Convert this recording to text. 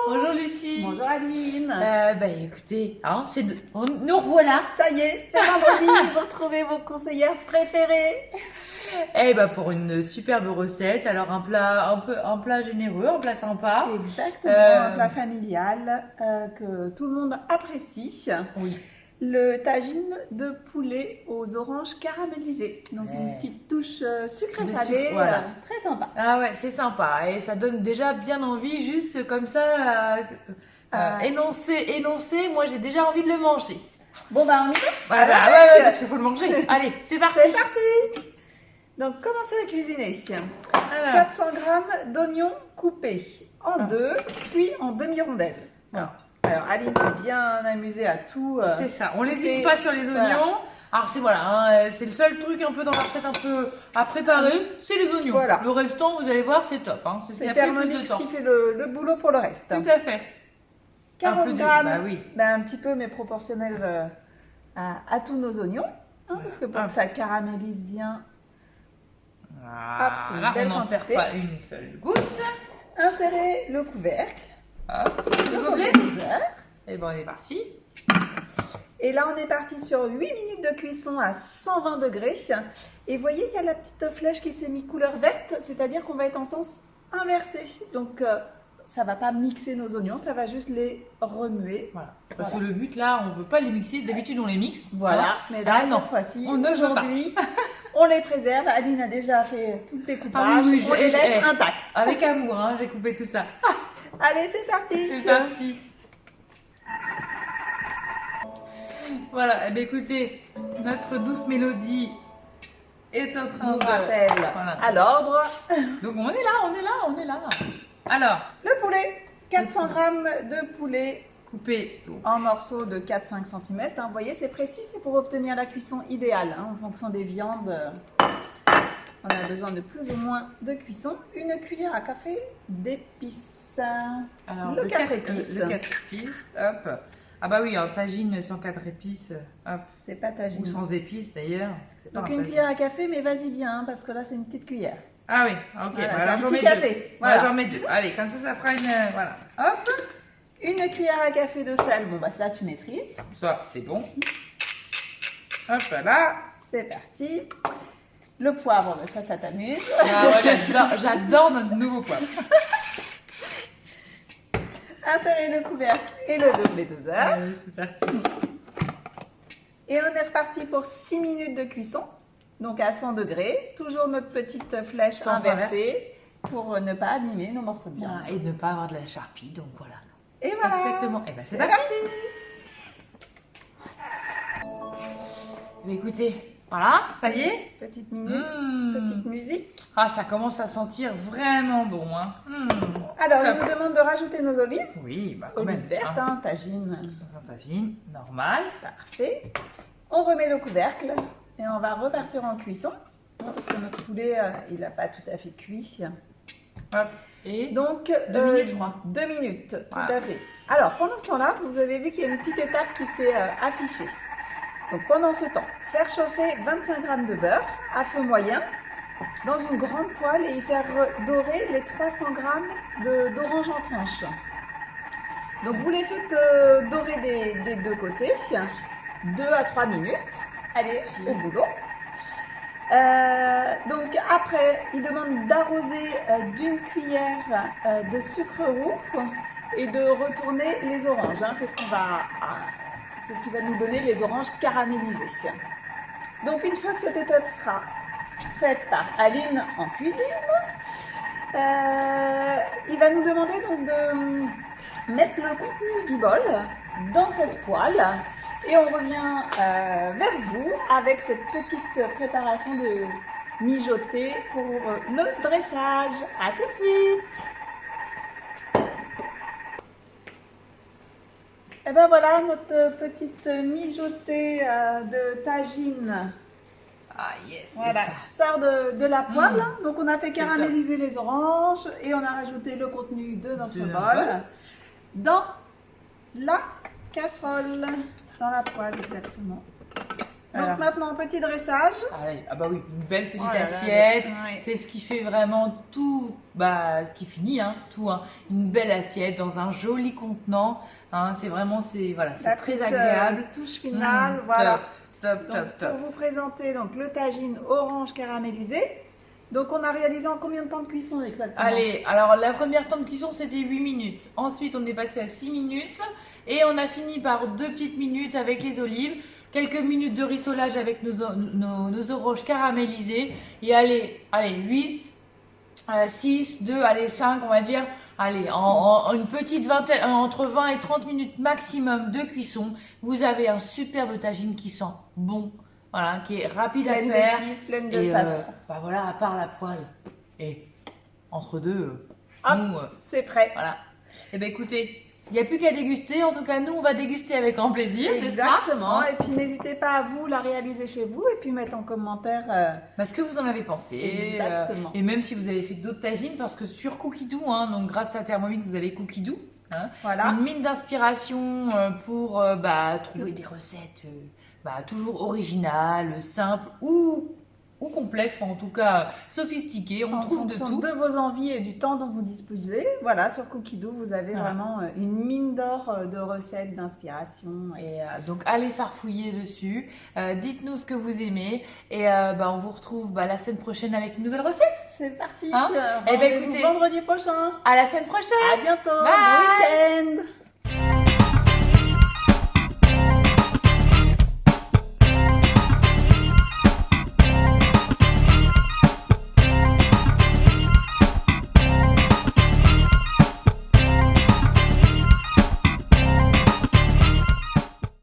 Bonjour Lucie. Bonjour Aline. Écoutez, hein, nous revoilà. Ça y est, c'est vendredi, vous retrouvez vos conseillères préférées. Pour une superbe recette. Alors un plat généreux, un plat sympa. Exactement, un plat familial que tout le monde apprécie. Oui. Le tagine de poulet aux oranges caramélisées. Donc une petite touche sucré-salé, voilà. très sympa. Ah ouais, c'est sympa et ça donne déjà bien envie, juste comme ça, énoncé, moi j'ai déjà envie de le manger. Bon on y va. Ouais, parce qu'il faut le manger. Allez, c'est parti. C'est parti. Donc commencez à cuisiner. Alors. 400 g d'oignons coupés en deux, puis en demi-rondelles. Alors Aline s'est bien amusée à tout. C'est ça, on n'hésite pas sur les oignons. Voilà. Alors c'est le seul truc un peu dans la recette un peu à préparer, c'est les oignons. Voilà. Le restant, vous allez voir, c'est top. Hein. C'est ce qui a pris plus de temps. Qui fait le boulot pour le reste. Tout à fait. 40 grammes, un petit peu mais proportionnel à tous nos oignons. Parce que pour que ça caramélise bien. Voilà, on n'en perd pas une seule goutte. Insérez le couvercle. Le gobelet. Et on est parti. Et là, on est parti sur 8 minutes de cuisson à 120 degrés. Et vous voyez, il y a la petite flèche qui s'est mise couleur verte, c'est-à-dire qu'on va être en sens inversé. Donc, ça ne va pas mixer nos oignons, ça va juste les remuer. Voilà. Parce que le but, là, on ne veut pas les mixer. D'habitude, on les mixe. Voilà. Mais là, cette fois-ci, aujourd'hui, on les préserve. Aline a déjà fait tous les coupages. On les laisse intacts. Avec amour, j'ai coupé tout ça. Allez, c'est parti. C'est parti. Voilà, écoutez, notre douce mélodie est en train de... rappel à l'ordre. Donc on est là. Alors, le poulet, 400 g de poulet coupé en morceaux de 4-5 cm. Vous voyez, c'est précis, c'est pour obtenir la cuisson idéale. En fonction des viandes, on a besoin de plus ou moins de cuisson. Une cuillère à café d'épices. Alors, le 4 épices. Le 4 épices, hop. Ah bah oui, un tagine sans 4 épices, hop. C'est pas tagine. Ou sans épices d'ailleurs. Donc une cuillère à café, mais vas-y bien, parce que là c'est une petite cuillère. Ah oui, ok. Voilà, un petit café. Voilà, j'en mets 2. Allez, comme ça fera une... voilà. Hop. Une cuillère à café de sel, ça tu maîtrises. Ça, c'est bon. Hop là. C'est parti. Le poivre, ça t'amuse. J'adore notre nouveau poivre. Insérez le couvercle et le gobelet doseur. Allez, c'est parti. Et on est reparti pour 6 minutes de cuisson. Donc à 100 degrés. Toujours notre petite flèche inversée pour ne pas abîmer nos morceaux de viande. Et ne pas avoir de la charpie, donc voilà. Et voilà. Exactement. Et c'est parti. Écoutez, voilà, ça y est. Petite minute, petite musique. Ça commence à sentir vraiment bon. Alors, il nous demande de rajouter nos olives. Oui, quand olives même. Vertes, tagine. Un tagine, normal. Parfait. On remet le couvercle et on va repartir en cuisson. Parce que notre poulet, il n'a pas tout à fait cuit. Hop. Et donc, 2 minutes, je crois. 2 minutes, tout à fait. Alors, pendant ce temps-là, vous avez vu qu'il y a une petite étape qui s'est affichée. Donc, pendant ce temps, faire chauffer 25 g de beurre à feu moyen dans une grande poêle et y faire dorer les 300 g d'orange en tranches. Donc, vous les faites dorer des deux côtés, 2 à 3 minutes. Allez, au boulot. Donc après, il demande d'arroser d'une cuillère de sucre roux et de retourner les oranges. C'est ce qui va nous donner les oranges caramélisées. Donc une fois que cette étape sera faite par Aline en cuisine, il va nous demander donc de mettre le contenu du bol dans cette poêle. Et on revient vers vous avec cette petite préparation de mijoter pour le dressage. À tout de suite. Et ben voilà notre petite mijotée de tagine. Yes. Voilà, sort de la poêle. Donc on a fait caraméliser les oranges et on a rajouté le contenu de notre bol dans la casserole. Dans la poêle, exactement. Donc maintenant, petit dressage. Allez, ah bah oui, une belle petite Oh là là, assiette. ouais. C'est ce qui fait vraiment tout, bah, ce qui finit, hein, tout. Hein. Une belle assiette dans un joli contenant. Hein, c'est vraiment, voilà, c'est très petite, agréable. Touche finale, voilà. Top, Donc, top, top. pour vous présenter donc, le tagine orange caramélisé. Donc on a réalisé en combien de temps de cuisson exactement? Allez, alors la première temps de cuisson c'était 8 minutes. Ensuite on est passé à 6 minutes. Et on a fini par 2 petites minutes avec les olives. Quelques minutes de rissolage avec nos oranges caramélisées. Et allez, 8, 6, 2, allez 5 on va dire. Allez, en une petite vingtaine, entre 20 et 30 minutes maximum de cuisson, vous avez un superbe tagine qui sent bon. Voilà, qui est rapide à faire. Pleine de saveur. Bah voilà, à part la poêle. Et entre deux, c'est prêt. Voilà. Et ben écoutez, il n'y a plus qu'à déguster. En tout cas, nous, on va déguster avec grand plaisir. Exactement. Et puis n'hésitez pas à vous la réaliser chez vous et puis mettre en commentaire ce que vous en avez pensé. Exactement. Et même si vous avez fait d'autres tagines, parce que sur Cookidoo, donc grâce à Thermomix, vous avez Cookidoo. Voilà. Une mine d'inspiration pour trouver des recettes toujours originales, simples ou complexes, en tout cas sophistiquées. On trouve de tout. De vos envies et du temps dont vous disposez. Voilà, sur Cookidoo, vous avez vraiment une mine d'or de recettes, d'inspiration. Et donc, allez farfouiller dessus. Dites-nous ce que vous aimez. Et on vous retrouve la semaine prochaine avec une nouvelle recette. C'est parti. Et écoutez, vendredi prochain. À la semaine prochaine. À bientôt. Bye. Bon week-end.